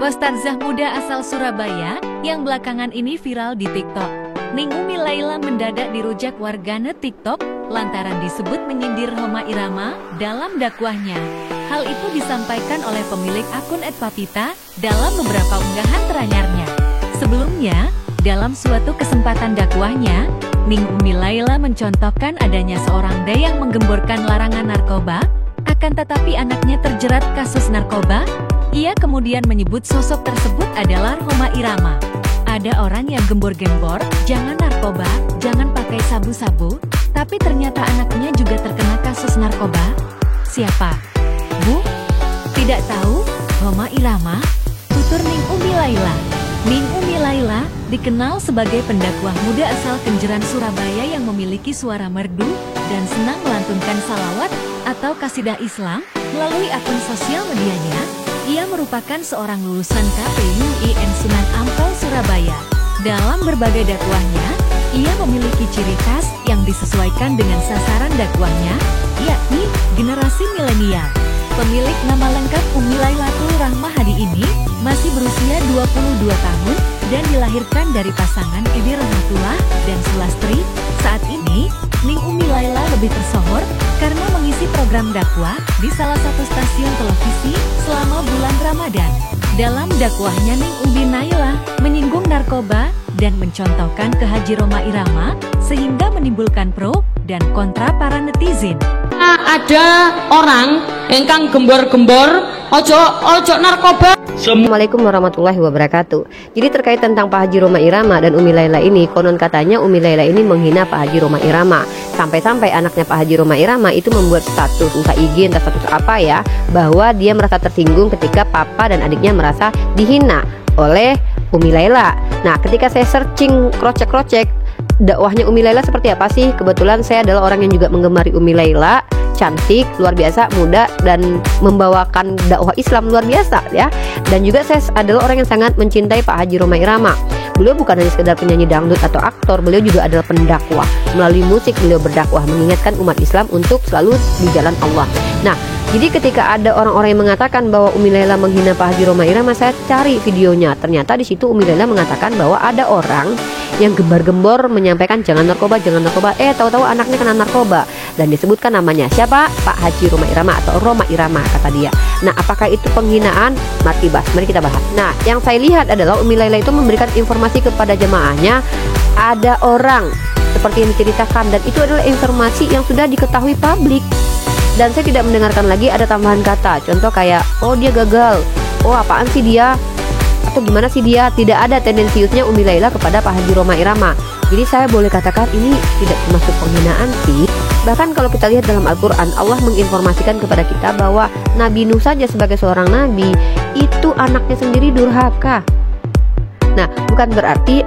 Ustadzah muda asal Surabaya yang belakangan ini viral di TikTok. Ning Umi Laila mendadak dirujak warganet TikTok lantaran disebut menyindir Rhoma Irama dalam dakwahnya. Hal itu disampaikan oleh pemilik akun @papita dalam beberapa unggahan teranyarnya. Sebelumnya, dalam suatu kesempatan dakwahnya, Ning Umi Laila mencontohkan adanya seorang dai yang menggemborkan larangan narkoba, akan tetapi anaknya terjerat kasus narkoba. Ia kemudian menyebut sosok tersebut adalah Rhoma Irama. Ada orang yang gembor-gembor, jangan narkoba, jangan pakai sabu-sabu, tapi ternyata anaknya juga terkena kasus narkoba. Siapa? Bu? Tidak tahu? Rhoma Irama? Tutur Ning Umi Laila. Ning Umi Laila dikenal sebagai pendakwah muda asal Kenjeran Surabaya yang memiliki suara merdu dan senang melantunkan salawat atau kasidah Islam melalui akun sosial medianya. Ia merupakan seorang lulusan KPU IN Sunan Ampel, Surabaya. Dalam berbagai dakwahnya, ia memiliki ciri khas yang disesuaikan dengan sasaran dakwahnya, yakni generasi milenial. Pemilik nama lengkap Umi Lailatul Rahmah Hadi ini masih berusia 22 tahun dan dilahirkan dari pasangan Edi Rahmatullah dan Sulastri. Saat ini, Ning Umi Laila lebih tersohor karena mengisi program dakwah di salah satu stasiun televisi selama bulan Ramadan. Dalam dakwahnya, Ning Umi Laila menyinggung narkoba dan mencontohkan ke Haji Rhoma Irama sehingga menimbulkan pro dan kontra para netizen. Ada orang engkang gembor-gembor ojo narkoba. Assalamualaikum warahmatullahi wabarakatuh. Jadi terkait tentang Pak Haji Rhoma Irama dan Umi Laila ini, konon katanya Umi Laila ini menghina Pak Haji Rhoma Irama. Sampai-sampai anaknya Pak Haji Rhoma Irama itu membuat status, entah IG, entah status apa ya, bahwa dia merasa tersinggung ketika papa dan adiknya merasa dihina oleh Umi Laila. Nah, ketika saya searching, krocek-krocek, dakwahnya Umi Laila seperti apa sih? Kebetulan saya adalah orang yang juga menggemari Umi Laila. Cantik, luar biasa, muda, dan membawakan dakwah Islam luar biasa ya. Dan juga saya adalah orang yang sangat mencintai Pak Haji Rhoma Irama. Beliau bukan hanya sekedar penyanyi dangdut atau aktor, beliau juga adalah pendakwah. Melalui musik beliau berdakwah, mengingatkan umat Islam untuk selalu di jalan Allah. Nah, jadi ketika ada orang-orang yang mengatakan bahwa Umi Laila menghina Pak Haji Rhoma Irama, saya cari videonya. Ternyata di situ Umi Laila mengatakan bahwa ada orang yang gembar-gembor menyampaikan jangan narkoba, tahu-tahu anaknya kena narkoba dan disebutkan namanya siapa? Pak Haji Rhoma Irama atau Rhoma Irama kata dia. Nah, apakah itu penghinaan? Mari kita bahas. Nah, yang saya lihat adalah Umi Laila itu memberikan informasi kepada jemaahnya, ada orang seperti yang diceritakan, dan itu adalah informasi yang sudah diketahui publik. Dan saya tidak mendengarkan lagi ada tambahan kata, contoh kayak oh dia gagal, oh apaan sih dia, atau gimana sih dia. Tidak ada tendensiusnya Umi Laila kepada Pak Haji Rhoma Irama. Jadi saya boleh katakan ini tidak termasuk penghinaan sih. Bahkan kalau kita lihat dalam Al-Quran, Allah menginformasikan kepada kita bahwa Nabi Nuh saja sebagai seorang nabi itu anaknya sendiri durhaka. Nah, bukan berarti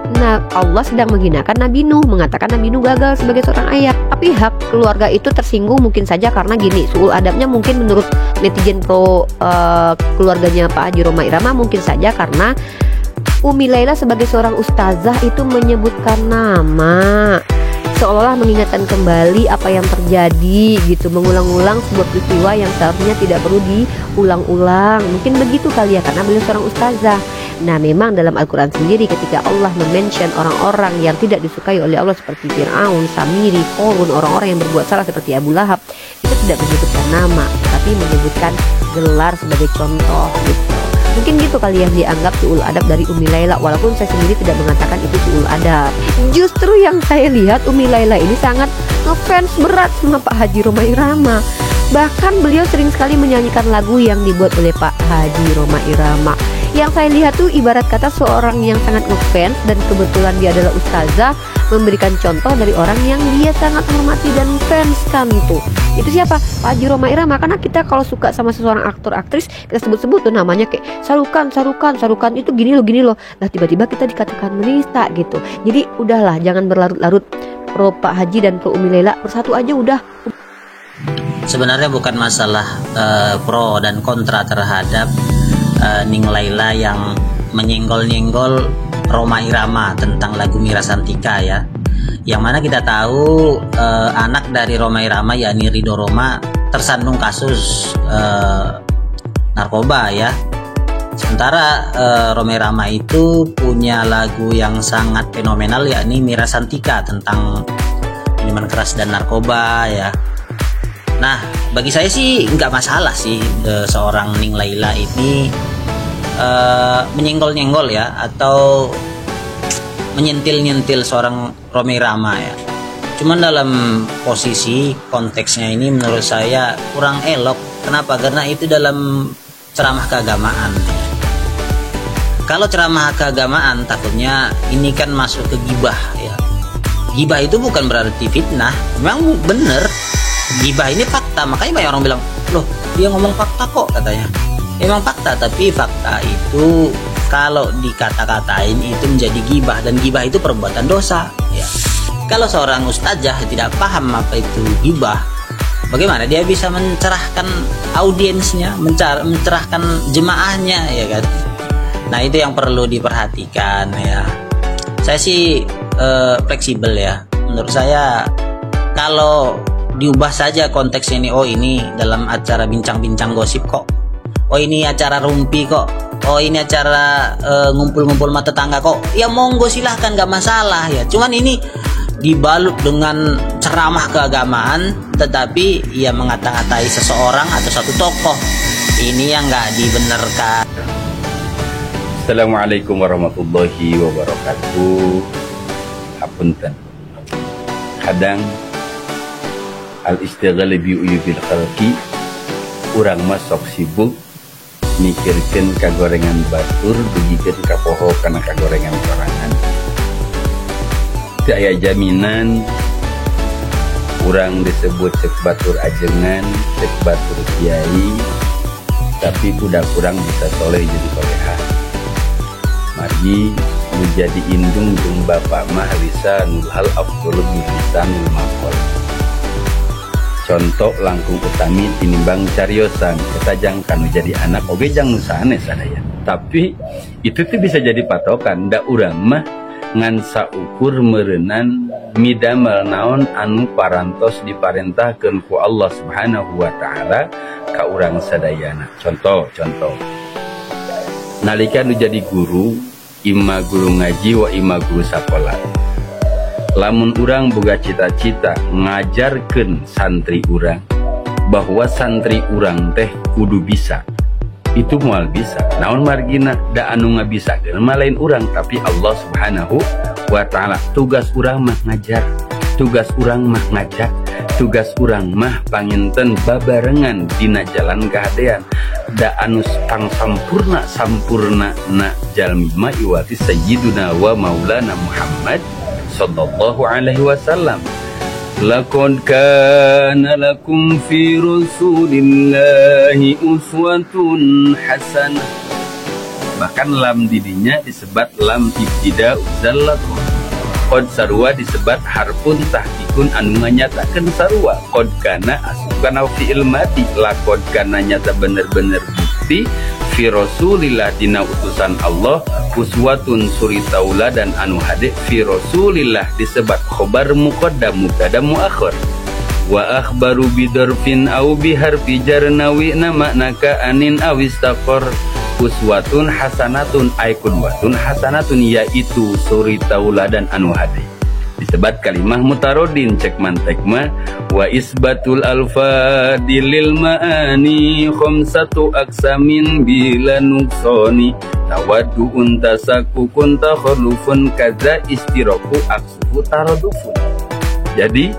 Allah sedang menghinakan Nabi Nuh, mengatakan Nabi Nuh gagal sebagai seorang ayah. Tapi hak keluarga itu tersinggung mungkin saja karena gini, suul adabnya mungkin menurut netizen pro keluarganya Pak Haji Rhoma Irama mungkin saja karena Umi Laila sebagai seorang ustazah itu menyebutkan nama, seolah-olah mengingatkan kembali apa yang terjadi gitu, mengulang-ulang sebuah peristiwa yang seharusnya tidak perlu diulang-ulang. Mungkin begitu kali ya, karena beliau seorang ustazah. Nah, memang dalam Al-Quran sendiri ketika Allah mention orang-orang yang tidak disukai oleh Allah seperti Fir'aun, Samiri, Korun, orang-orang yang berbuat salah seperti Abu Lahab, itu tidak menyebutkan nama, tapi menyebutkan gelar sebagai contoh gitu. Mungkin gitu kali yang dianggap suul adab dari Umi Laila, walaupun saya sendiri tidak mengatakan itu suul adab. Justru yang saya lihat Umi Laila ini sangat ngefans berat sama Pak Haji Rhoma Irama. Bahkan beliau sering sekali menyanyikan lagu yang dibuat oleh Pak Haji Rhoma Irama. Yang saya lihat tuh ibarat kata seorang yang sangat ngefans, dan kebetulan dia adalah ustazah, memberikan contoh dari orang yang dia sangat hormati dan fans kan tuh. Itu siapa? Pak Haji Rhoma Irama. Karena kita kalau suka sama seseorang aktor aktris, kita sebut-sebut tuh namanya kayak Sarukan itu gini loh. Lah tiba-tiba kita dikatakan menista gitu. Jadi udahlah, jangan berlarut-larut pro Pak Haji dan pro Umi Laila, bersatu aja udah. Sebenarnya bukan masalah pro dan kontra terhadap Ning Laila yang menyenggol-nyenggol Rhoma Irama tentang lagu Mira Santika ya. Yang mana kita tahu anak dari Rhoma Irama yakni Ridho Rhoma tersandung kasus narkoba ya. Sementara Rhoma Irama itu punya lagu yang sangat fenomenal, yakni Mira Santika, tentang minuman keras dan narkoba ya. Nah, bagi saya sih nggak masalah sih seorang Ning Laila ini menyenggol-nyenggol ya, atau menyentil-nyentil seorang Rhoma Irama ya. Cuman dalam posisi konteksnya ini menurut saya kurang elok. Kenapa? Karena itu dalam ceramah keagamaan. Kalau ceramah keagamaan takutnya ini kan masuk ke gibah ya. Gibah itu bukan berarti fitnah. Memang bener, gibah ini fakta. Makanya banyak orang bilang, loh dia ngomong fakta kok katanya. Emang fakta, tapi fakta itu kalau dikata-katain itu menjadi gibah, dan gibah itu perbuatan dosa ya. Kalau seorang ustazah tidak paham apa itu gibah, bagaimana dia bisa mencerahkan audiensnya, mencerahkan jemaahnya ya kan? Nah, itu yang perlu diperhatikan ya. Saya sih fleksibel ya. Menurut saya kalau diubah saja konteks ini, oh ini dalam acara bincang-bincang gosip kok, oh ini acara rumpi kok, oh ini acara ngumpul-ngumpul mata tetangga kok, ya monggo silahkan, gak masalah ya. Cuman ini dibalut dengan ceramah keagamaan, tetapi ia mengata-ngatai seseorang atau satu tokoh, ini yang nggak dibenarkan. Assalamualaikum warahmatullahi wabarakatuh. Hapunten. Kadang al-istighal bi uyubil khalqi, urang mah sok sibuk mikirkeun kagorengan batur, dugikeun ka poho kana kagorengan sorangan. Teu aya jaminan urang disebut cek batur ajengan, cek batur kiai, tapi budak urang bisa soleh jadi solehah. Mari menjadi indung jeung bapak mah lisanul hal afdhalu min lisanil maqal. Contoh langkung utami tinimbang cariosan, eta jang kanu jadi anak oge jang nu sanes sadaya. Tapi itu tuh bisa jadi patokan, da urang mah ngan saukur merenan midamel naon anu parantos diparentahkeun ku Allah Subhanahu wa taala ka urang sadayana. Contoh nalika nu jadi guru, imma guru ngaji wa imma guru sakola, lamun urang boga cita-cita ngajarkeun santri urang bahwa santri urang teh kudu bisa, itu mual bisa. Naon margina da anu ngabisakeun mah lain urang, tapi Allah Subhanahu wa taala. Tugas urang mah ngajar, tugas urang mah ngajak, tugas urang mah panginten babarengan dina jalan kahadean. Da anu pang sampurna na jalmi mah iwati sayyiduna wa maulana Muhammad sallallahu alaihi wasallam. Laqad kana lakum fi rasulillahi uswatun hasanah. Bahkan lam didinya disebat lam ibtida uzallatu. Qad sarua disebat harfun tahqiqun anu nganyatakeun sarua. Qad kana asukana fi'il madi. Laqad kana nyata bener-bener bukti fi rasulillah dina utusan Allah, uswatun suri tauladan anu hade. Fi rasulillah disebat khobar muqaddam mubtada muakhir. Wa akhbaru bidarfin au biharfi jarnawi nama naka anin awistaqor. Uswatun hasanatun ay qudwatun hasanatun, yaitu suri tauladan anu hade. Disebat kalimah mutarodin cek mantek mah. Wa isbatul alfadilil ma'ani khamsatu aksamin bila nuksoni tawaddu untasaku kunta khulufun kaza istiraku aksufu tarodufun. Jadi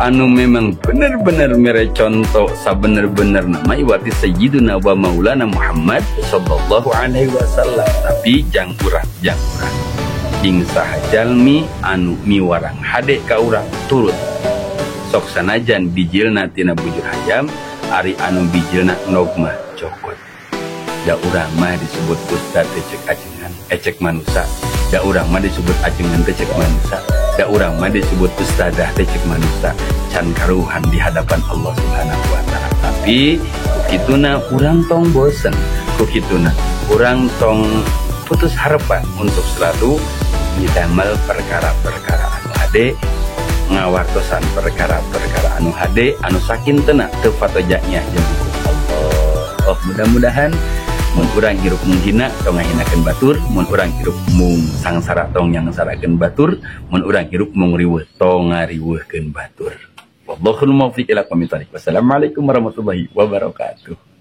anu memang bener-bener mere contoh sabener-bener nama iwati sayyiduna wa maulana Muhammad sallallahu alaihi wasallam. Tapi jang urang ing saha jalmi anu miwarang hade ka urang turut sok sanajan bijilna tina bujur hayam, ari anu bijilna nogma cokot. Da urang mah disebut ustad cek ajengan cek manusia. Da urang mah disebut ajengan cek manusia. Da urang mah disebut ustadah cek manusia. Can karuhan di hadapan Allah Subhanahu wa taala. Tapi kukituna urang tong bosen, kukituna urang tong putus harapan untuk selalu didamel perkara-perkara anu hade, ngawartosan perkara-perkara anu hade, anu sakin tenak teu fatojanya jeung Allah. Mudah-mudahan mun urang hirup menghina tong ngahinakeun batur, mun urang hirup mung sangsara tong nyangsarakeun batur, mun urang hirup mung riweuh tong ngariweuhkeun batur. Wallahul muwaffiq ila aqwamit thoriq. Wassalamualaikum warahmatullahi wabarakatuh.